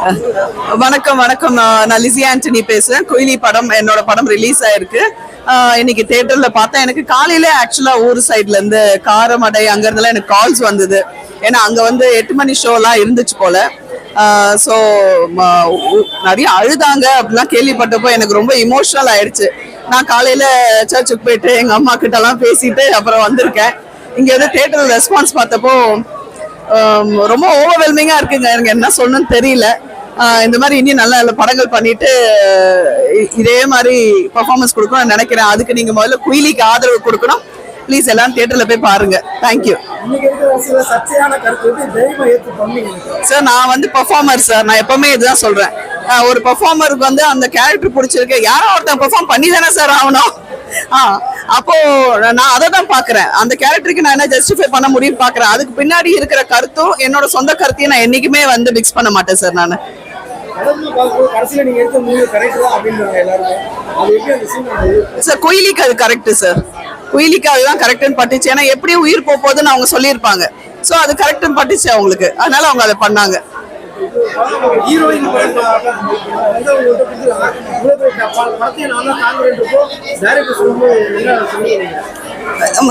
வணக்கம் வணக்கம். நான் லிசி ஆண்டனி பேசுறேன். குயிலி படம் என்னோட படம் ரிலீஸ் ஆயிருக்கு. இன்னைக்கு தியேட்டர்ல பார்த்தேன். எனக்கு காலையில ஆக்சுவலா ஊர் சைட்ல இருந்து காரமடை அங்க இருந்தெல்லாம் எனக்கு கால்ஸ் வந்தது. ஏன்னா அங்க வந்து 8 மணி ஷோலாம் இருந்துச்சு போல. ஸோ நிறைய அழுதாங்க அப்படிலாம் கேள்விப்பட்டப்போ எனக்கு ரொம்ப இமோஷனல் ஆயிடுச்சு. நான் காலையில சர்ச்சுக்கு போயிட்டு எங்க அம்மா கிட்ட எல்லாம் பேசிட்டு அப்புறம் வந்திருக்கேன். இங்க வந்து தியேட்டர் ரெஸ்பான்ஸ் பார்த்தப்போ ரொம்ப ஓவர்வெல்மிங்கா இருக்குங்க. எனக்கு என்ன சொல்லணும்னு தெரியல. இந்த மாதிரி இனி நல்ல படங்கள் பண்ணிட்டு இதே மாதிரி பெர்ஃபார்மன்ஸ் கொடுக்கணும்னு நினைக்கிறேன். அதுக்கு நீங்க முதல்ல குயிலிக்கு ஆதரவு கொடுக்கணும். ப்ளீஸ் எல்லாரும் தியேட்டர்ல போய் பாருங்க. Thank you sir. நான் வந்து பெர்ஃபார்மர் சார். நான் எப்பவுமே இதுதான் சொல்றேன். ஒரு பெர்ஃபார்மருக்கு வந்து அந்த கேரக்டர் பிடிச்சிருக்கு, யாரோ ஒருத்தன் பெர்ஃபார்ம் பண்ணி தானே சார் ஆகணும். அப்போ நான் அதை தான் பாக்குறேன். அந்த கேரக்டருக்கு நான் என்ன ஜஸ்டிஃபை பண்ண முடியும் பாக்குறேன். அதுக்கு பின்னாடி இருக்கிற கருத்தும் என்னோட சொந்த கருத்தையும் நான் என்னைக்குமே வந்து மிக்ஸ் பண்ண மாட்டேன் சார். நான் சார் குயிலிக்கு அது கரெக்ட் சார். குயிலிக்கு அதுதான் கரெக்ட்னு பட்டுச்சு. ஏன்னா எப்படி உயிர் போகுதுன்னு அவங்க சொல்லியிருப்பாங்க. ஸோ அது கரெக்ட்னு பட்டுச்சு அவங்களுக்கு. அதனால அவங்க அதை பண்ணாங்க.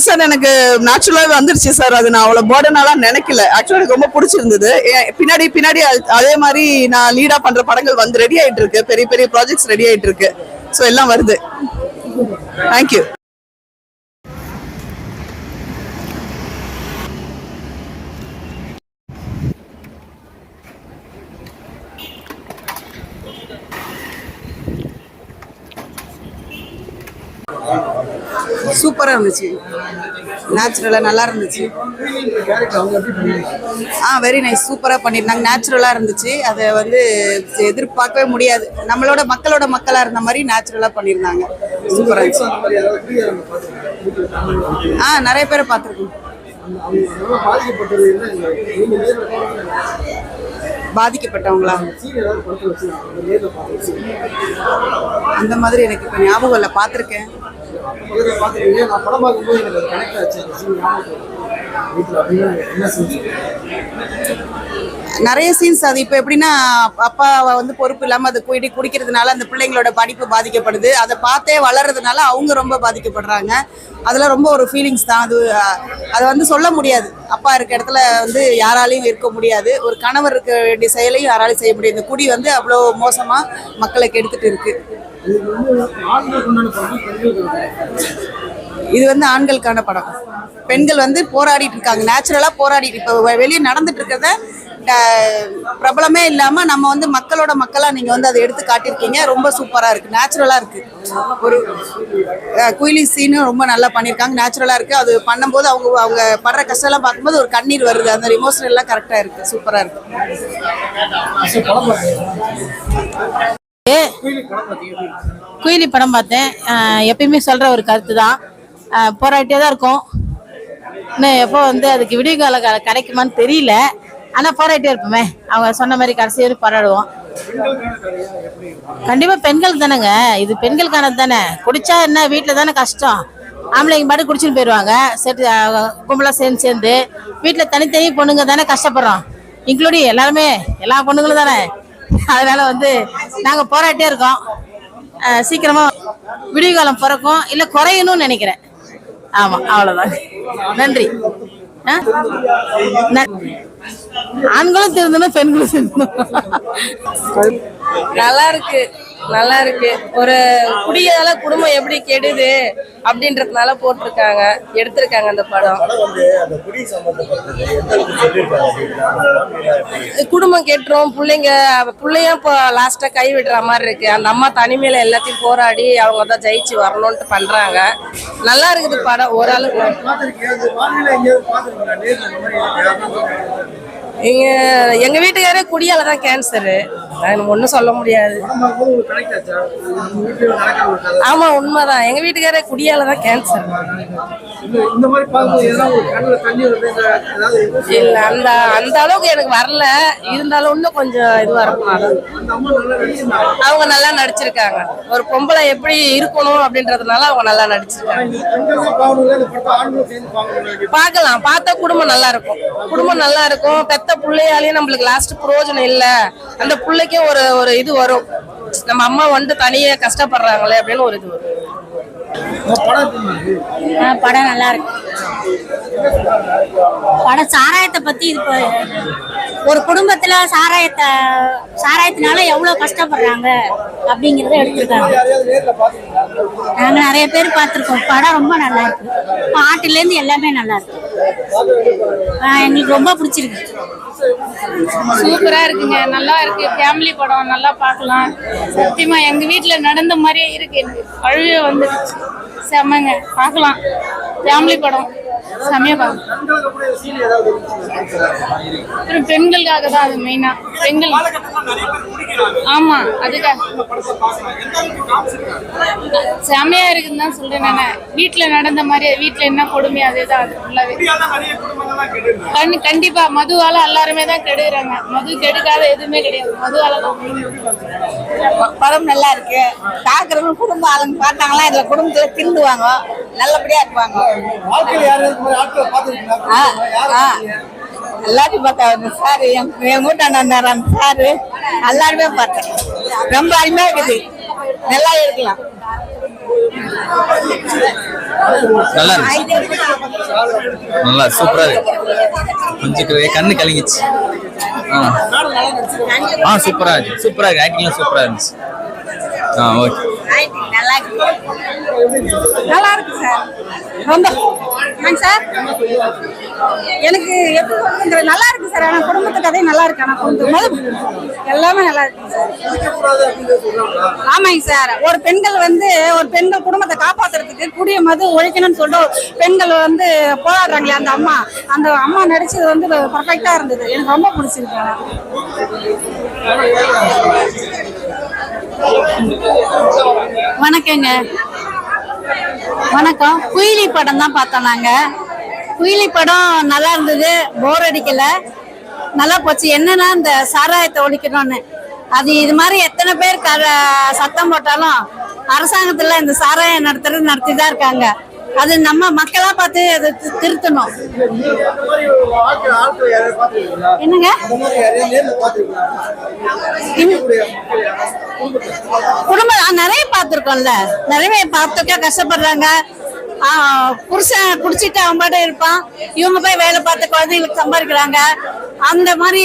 சார் எனக்கு நேச்சுரலாவே வந்துருச்சு சார். அது நான் அவ்வளவு பேர்டனாலாம் நினைக்கல. ஆக்சுவலா எனக்கு ரொம்ப பிடிச்சிருந்தது. பின்னாடி பின்னாடி அதே மாதிரி நான் லீடா பண்ற படங்கள் வந்து ரெடி ஆயிட்டு இருக்கு. பெரிய பெரிய ப்ராஜெக்ட்ஸ் ரெடி ஆயிட்டு இருக்கு. ஸோ எல்லாம் வருது. தேங்க்யூ. சூப்பராக இருந்துச்சு. நேச்சுரலாக நல்லா இருந்துச்சு. Very nice. சூப்பராக பண்ணியிருந்தாங்க. நேச்சுரலாக இருந்துச்சு. அதை வந்து எதிர்பார்க்கவே முடியாது. மக்களோட மக்களாக இருந்த மாதிரி நேச்சுரலாக பண்ணியிருந்தாங்க. சூப்பராக இருந்துச்சு. நிறைய பேரை பார்த்துருக்கோம். பாதிக்கப்பட்டவங்களா அந்த மாதிரி எனக்கு இப்போ ஞாபகம் இல்லை. பார்த்துருக்கேன். நிறைய சீன்ஸ். அது இப்போ எப்படின்னா அப்பாவை வந்து பொறுப்பு இல்லாமல் அது குடிக்கிறதுனால அந்த பிள்ளைங்களோட படிப்பு பாதிக்கப்படுது. அதை பார்த்தே வளர்றதுனால அவங்க ரொம்ப பாதிக்கப்படுறாங்க. அதெல்லாம் ரொம்ப ஒரு ஃபீலிங்ஸ் தான். அதை வந்து சொல்ல முடியாது. அப்பா இருக்க இடத்துல வந்து யாராலையும் இருக்க முடியாது. ஒரு கணவர் இருக்க வேண்டிய செயலையும் யாராலையும் செய்ய முடியாது. இந்த குடி வந்து அவ்வளோ மோசமாக மக்களை கெடுத்துட்டு இருக்கு. இது வந்து ஆண்களுக்கான படம். பெண்கள் வந்து போராடிட்டு இருக்காங்க. நேச்சுரலாக போராடிட்டு இப்போ வெளியே நடந்துட்டு இருக்கிறத பிரபலமே இல்லாமல் நம்ம வந்து மக்களோட மக்களாக நீங்கள் வந்து அதை எடுத்து காட்டியிருக்கீங்க. ரொம்ப சூப்பராக இருக்குது. நேச்சுரலாக இருக்குது. ஒரு குயிலி சீனும் ரொம்ப நல்லா பண்ணியிருக்காங்க. நேச்சுரலாக இருக்குது. அது பண்ணும்போது அவங்க படுற கஷ்டம்லாம் பார்க்கும்போது ஒரு கண்ணீர் வருது. அந்த இமோஷனல்லாம் கரெக்டாக இருக்குது. சூப்பராக இருக்குது. குயிலி படம் பார்த்தேன். எப்பயுமே சொல்கிற ஒரு கருத்து தான். போராட்டே தான் இருக்கும். இன்னும் எப்போ வந்து அதுக்கு விடிவு கால கிடைக்குமான்னு தெரியல. ஆனால் போராட்டே இருப்போமே. அவங்க சொன்ன மாதிரி கடைசி வரைக்கும் போராடுவோம். கண்டிப்பாக பெண்களுக்கு தானேங்க இது. பெண்களுக்கானது தானே. குடிச்சா என்ன, வீட்டில் தானே கஷ்டம். ஆம்பளைங்க பாட்டு குடிச்சுன்னு போயிடுவாங்க. சரி, கும்பலாக சேர்ந்து வீட்டில் தனித்தனி பொண்ணுங்க தானே கஷ்டப்படுறோம். இன்க்ளூடிங் எல்லாருமே, எல்லா பொண்ணுங்களும் தானே. அதனால வந்து நாங்கள் போராட்டே இருக்கோம். சீக்கிரமா விடிவு காலம் பிறக்கும், இல்லை குறையணும்னு நினைக்கிறேன். ஆமாம், அவ்வளோதான். நன்றி. ஆண்களும் திருந்தணும், பெண்களும் திருந்தணும். நல்லா இருக்கு. நல்லா இருக்கு. ஒரு குடியால குடும்பம் எப்படி கெடுது அப்படின்றதுனால போட்டிருக்காங்க, எடுத்திருக்காங்க அந்த படம். குடும்பம் கெட்டுரும், பிள்ளையும் இப்போ லாஸ்டா கை விடுற மாதிரி இருக்கு. அந்த அம்மா தனிமையில எல்லாத்தையும் போராடி அவங்க தான் ஜெயிச்சு வரணும்ட்டு பண்றாங்க. நல்லா இருக்குது படம். ஓரளவுக்கு எங்க வீட்டுக்காரே குடியால தான் கேன்சரு. ஒன்னும் சொல்ல முடியாது. ஆமா, உண்மைதான். எங்க வீட்டுக்காரே குடியால தான் கேன்சர். இல்ல, அந்த அளவுக்கு எனக்கு வரல. இருந்தாலும் இன்னும் கொஞ்சம் இதுவா இருக்கும். அவங்க நல்லா நடிச்சிருக்காங்க. ஒரு பொம்பளை எப்படி இருக்கணும் அப்படின்றதுனால அவங்க நல்லா நடிச்சிருக்காங்க. பார்க்கலாம். பார்த்தா குடும்பம் நல்லா இருக்கும். குடும்பம் நல்லா இருக்கும். பெத்த பிள்ளையாலேயும் நம்மளுக்கு லாஸ்ட் பிரயோஜனம் இல்ல, அந்த பிள்ளைக்கும் ஒரு ஒரு இது வரும், நம்ம அம்மா வந்து தனியா கஷ்டப்படுறாங்களே அப்படின்னு ஒரு இது வரும். படம் நல்லா இருக்கு. படம் சாராயத்தை பத்தி இது ஒரு குடும்பத்துல சாராயத்தினால எவ்வளவு கஷ்டப்படுறாங்க அப்படிங்கறத எடுத்திருக்காங்க. நாங்க நிறைய பேர் பார்த்திருக்கோம். படம் ரொம்ப நல்லா இருக்கு. பாட்டுல இருந்து எல்லாமே நல்லா இருக்கு. எங்களுக்கு ரொம்ப பிடிச்சிருக்கு. சூப்பரா இருக்குங்க, நல்லா இருக்கு. ஃபேமிலி படம் நல்லா பார்க்கலாம். சத்தியமா எங்க வீட்டுல நடந்த மாதிரியே இருக்கு. எனக்கு அழுவே வந்து செம்மங்க, பார்க்கலாம். ஃபேமிலி படம் செம்மையா பார்க்கலாம். அப்புறம் பெண்களுக்காக தான் அது மெயினா. பெண்கள் ஆமா, அதுக்காக செம்மையா இருக்குன்னு தான் சொல்றேன் நானு. வீட்டுல நடந்த மாதிரி வீட்டுல என்ன கொடுமை அதேதான். அது ஃபுல்லாவே கண்டிப்பா மதுவால எல்லாருமே தான் கெடுக்கிறாங்க. மது கெடுக்காத எதுவுமே கிடையாது, மதுவால தான். படம் நல்லா இருக்கு. பாக்குறவங்க குடும்ப ஆளுங்க பார்த்தாங்களா இதுல குடும்பத்துல திருந்துவாங்க, நல்லபடியா இருப்பாங்க. எல்லாத்தையும் பார்த்தா சார் என் வீட்டாண்ட சாரு எல்லாருமே பார்த்தேன். ரொம்ப அருமையா இருக்குது, நல்லா இருக்கலாம். நல்லா இருக்கு, நல்லா சூப்பரா இருக்கு. கொஞ்சம் கண்ணு கலங்கிச்சு. சூப்பரா இருக்கு, சூப்பரா இருக்கு. ஆக்டிங்லாம் சூப்பரா இருந்துச்சு. ஓகே, நல்லா இருக்கு, நல்லா இருக்கு சார். ரொம்ப சார் எனக்கு எப்படி நல்லா இருக்கு சார். ஆனா குடும்பத்து கதை நல்லா இருக்கு. ஆனா குடும்பம் எல்லாமே நல்லா இருக்கு சார். ஆமாங்க சார். ஒரு பெண்கள் குடும்பத்தை காப்பாத்துறதுக்கு குடிய மது ஒழிக்கணும்னு சொல்லிட்டு பெண்கள் போராடுறாங்களே, அந்த அம்மா நடிச்சது பர்ஃபெக்டா இருந்தது. எனக்கு ரொம்ப பிடிச்சிருக்கு. வணக்கங்க, வணக்கம். குயிலி படம் தான் பார்த்தோம் நாங்க. குயிலி படம் நல்லா இருந்தது, போர் அடிக்கல, நல்லா போச்சு. என்னன்னா இந்த சாராயத்தை ஒழிக்கணும்னு அது இது மாதிரி எத்தனை பேர் சத்தம் போட்டாலும் அரசாங்கத்துல இந்த சாராயம் நடத்தி தான் இருக்காங்க. அது நம்ம மக்களா பார்த்து அதை திருத்தணும். என்னங்க குடும்பம் நிறைய பார்த்திருக்கோம்ல, நிறைய பார்த்துக்க கஷ்டப்படுறாங்க. புருஷன் குடிச்சிட்டு அவன் பாட்டு இருப்பான், இவங்க போய் வேலை பார்த்து குழந்தைங்களுக்கு சம்பாதிக்கிறாங்க. அந்த மாதிரி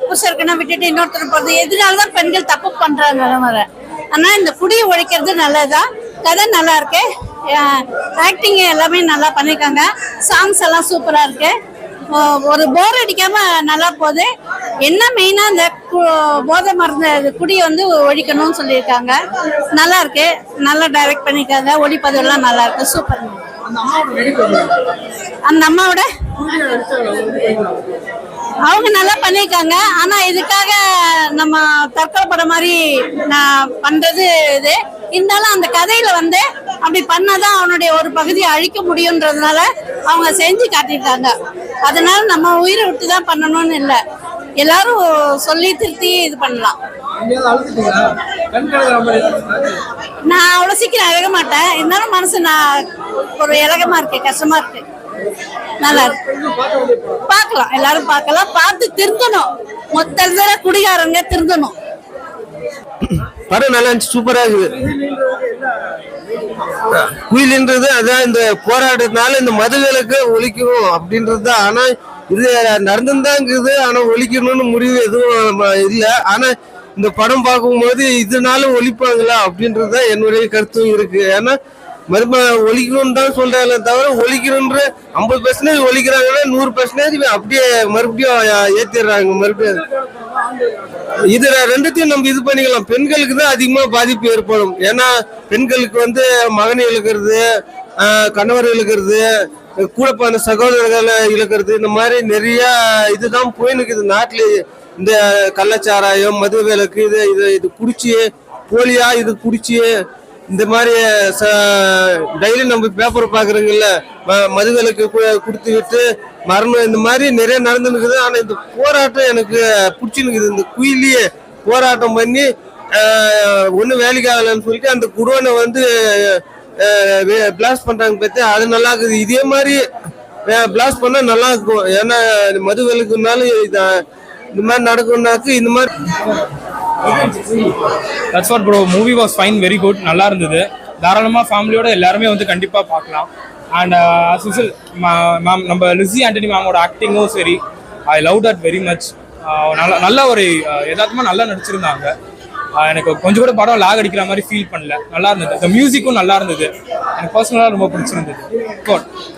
புருஷருக்குன்னா விட்டுட்டு இன்னொருத்தர் போறது. எதனாலதான் பெண்கள் தப்பு பண்றாங்க. ஆனா இந்த குடியை ஒழிக்கிறது நல்லதுதான். கதை நல்லா இருக்கு, ஆக்டிங் எல்லாமே நல்லா பண்ணிருக்காங்க. சாங்ஸ் எல்லாம் சூப்பரா இருக்கு. ஒரு போர் அடிக்காம நல்லா போகுது. என்ன மெயினா இந்த போதை மருந்து குடியை ஒழிக்கணும்னு சொல்லியிருக்காங்க. நல்லா இருக்கு, நல்லா டைரக்ட் பண்ணிருக்காங்க. ஒளிப்பது எல்லாம் நல்லா இருக்கு, சூப்பர். அந்த அம்மாவோட அவங்க நல்லா பண்ணிருக்காங்க. ஆனா இதுக்காக நம்ம தற்கொலை படம் மாதிரி நான் பண்றது இது இருந்தாலும் அந்த கதையில அப்படி பண்ணாதான் அவனுடைய ஒரு பகுதியை அழிக்க முடியும்ன்றதுனால அவங்க செஞ்சு காட்டியிருக்காங்க. அதனால நம்ம உயிரை விட்டுதான் பண்ணணும்னு இல்லை, எல்லாரும் சொல்லி திருத்தி இது பண்ணலாம். நான் அவ்வளவு சீக்கிரம் அழக மாட்டேன், இருந்தாலும் மனசு நான் ஒரு இலகமா இருக்கு, கஷ்டமா இருக்கு. நல்லா இருக்கு, பார்க்கலாம், எல்லாரும் பார்க்கலாம். பார்த்து திருந்தணும், மொத்த குடிகாரங்க திருந்தணும். படம் நல்லா இருந்துச்சு, சூப்பரா இருக்குது. குயில்ன்றது அதான் இந்த போராட்டத்தினால இந்த மதுவிலக்கு ஒழிக்கணும் அப்படின்றது தான். ஆனா இது நடந்துதான் இருக்குது, ஆனா ஒழிக்கணும்னு முடிவு எதுவும் இல்லை. ஆனா இந்த படம் பார்க்கும்போது இதனால ஒழிப்பாங்களா அப்படின்றதுதான் என்னுடைய கருத்தும் இருக்கு. ஏன்னா மறுபடியும் ஒழிக்கணும்னு தான் சொல்றாங்களே தவிர ஒழிக்கணும்ன்ற 50% ஒழிக்கிறாங்கன்னா 100% அப்படியே மறுபடியும் ஏத்திடுறாங்க. மறுபடியும் இது ரெண்டுத்தையும் நம்ம இது பண்ணிக்கலாம். பெண்களுக்கு தான் அதிகமா பாதிப்பு ஏற்படும். ஏன்னா பெண்களுக்கு மகனை இழக்கிறது, கணவர் இழக்கிறது, கூட பிறந்த சகோதரர்களை இழக்கிறது, இந்த மாதிரி நிறைய இதுதான் போயினுக்குது நாட்டுல. இந்த கள்ளச்சாராயம், மது விலக்கு, இது குடிச்சு போலியா இது குடிச்சு இந்த மாதிரி டெய்லி நம்ம பேப்பர் பாக்குறோங்கல்ல, மது விலக்கு கொடுத்து விட்டு மரணம், இந்த மாதிரி நிறைய நடந்துருக்குது. ஆனா இந்த போராட்டம் எனக்கு பிடிச்சிருக்குது. இந்த குயிலியே போராட்டம் பண்ணி ஒன்னும் வேலைக்கு ஆகலன்னு சொல்லிட்டு அந்த குடோனை பிளாஸ்ட் பண்றாங்க பத்தி அது நல்லா இருக்குது. இதே மாதிரி பிளாஸ்ட் பண்ணா நல்லா இருக்கும். ஏன்னா மது விலக்குனாலும் இந்த மாதிரி நடக்கும்னாக்கு இந்த மாதிரி. That's what bro, movie was fine, very good, நல்லா இருந்தது. தாராளமாக ஃபேமிலியோட எல்லாருமே வந்து கண்டிப்பாக பார்க்கலாம். அண்ட் சுசில் மேம், நம்ம லிஸி ஆண்டனி மேமோட ஆக்டிங்கும் சரி, I love that very much. நல்ல ஒரு யதார்த்தமாக நல்லா நடிச்சிருந்தாங்க. எனக்கு கொஞ்சம் கூட படம் லாக் அடிக்கிற மாதிரி ஃபீல் பண்ணல, நல்லா இருந்தது. இந்த மியூசிக்கும் நல்லா இருந்தது, எனக்கு பர்சனலாக ரொம்ப பிடிச்சிருந்தது.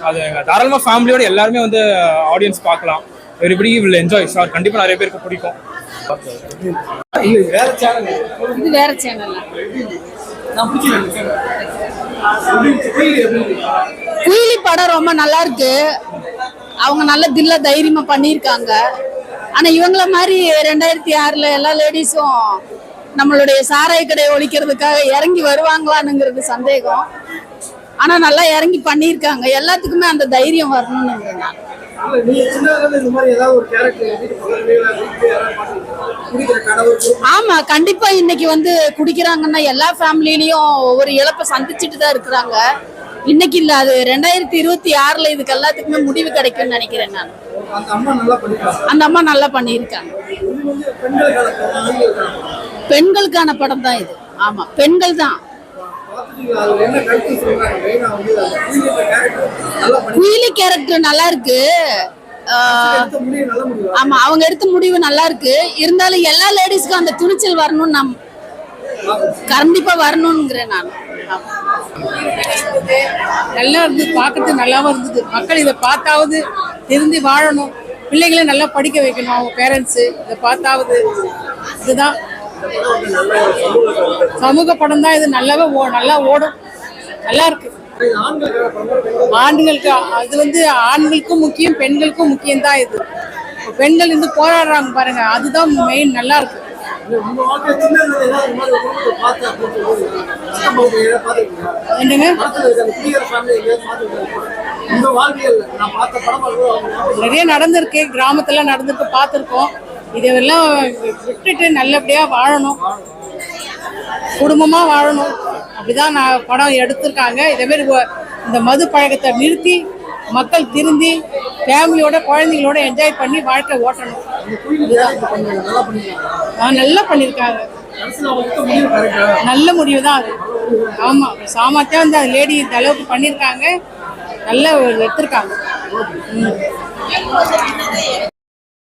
அது தாராளமாக ஃபேமிலியோட எல்லாருமே வந்து ஆடியன்ஸ் பார்க்கலாம். Everybody will enjoy. ஷார், கண்டிப்பாக நிறைய பேருக்கு பிடிக்கும். இது வேற சேனல். குயிலி படம் ரொம்ப நல்லா இருக்கு. அவங்க நல்ல தில்ல தைரியமா பண்ணியிருக்காங்க. ஆனா இவங்கள மாதிரி 2006 எல்லா லேடிஸும் நம்மளுடைய சாராய கடையை ஒழிக்கிறதுக்காக இறங்கி வருவாங்களான்னுங்கிறது சந்தேகம். ஆனா நல்லா இறங்கி பண்ணியிருக்காங்க. எல்லாத்துக்குமே அந்த தைரியம் வரணும்னு. ஆமா, கண்டிப்பா இன்னைக்கு வந்து குடிக்கிறாங்கன்னா எல்லா ஃபேமிலிலயும் ஒவ்வொரு இழப்பை சந்திச்சுட்டு தான் இருக்கிறாங்க. இன்னைக்கு இல்ல, அது 2026 இதுக்கு எல்லாத்துக்குமே முடிவு கிடைக்கும்னு நினைக்கிறேன் நான். அந்த அம்மா நல்லா பண்ணியிருக்காங்க. பெண்களுக்கான படம் தான் இது. ஆமா, பெண்கள் தான். குயிலி கேரக்டர் நல்லா இருக்கு. ஆமா, அவங்க எடுத்த முடிவு நல்லா இருக்கு. இருந்தாலும் எல்லா லேடிஸ்க்கும் அந்த துணிச்சல் வரணும்னு நான் கண்டிப்பா வரணும்ங்கிறேன் நான். நல்லா இருந்தது, பார்க்கறதுக்கு நல்லாவும் இருந்தது. மக்கள் இதை பார்த்தாவது திருந்தி வாழணும், பிள்ளைகளை நல்லா படிக்க வைக்கணும். அவங்க பேரண்ட்ஸு இதை பார்த்தாவது. இதுதான் சமூக படம் தான் இது. நல்லாவே நல்லா ஓடும், நல்லா இருக்கு. ஆண்களுக்கு அது வந்து ஆண்களுக்கும் முக்கியம், பெண்களுக்கும் முக்கியம் தான் இது. பெண்கள் இருந்து போராடுறாங்க பாருங்க, அதுதான் மெயின். நல்லா இருக்கு. என்னங்க, நிறைய நடந்திருக்கு, கிராமத்துல நடந்திருக்கு, பார்த்துருக்கோம். இதெல்லாம் விட்டுட்டு நல்லபடியா வாழணும், குடும்பமா வாழணும். அப்படிதான் நான் படம் எடுத்திருக்காங்க. இதே மாதிரி இந்த மது பழக்கத்தை நிறுத்தி மக்கள் திருந்தி ஃபேமிலியோட குழந்தைங்களோட என்ஜாய் பண்ணி வாழ்க்கை ஓட்டணும். நல்லா பண்ணியிருக்காங்க. நல்ல முடிவு தான் அது. ஆமா, சாமர்த்தியம் இந்த லேடி இந்த அளவுக்கு பண்ணியிருக்காங்க, நல்லா எடுத்திருக்காங்க.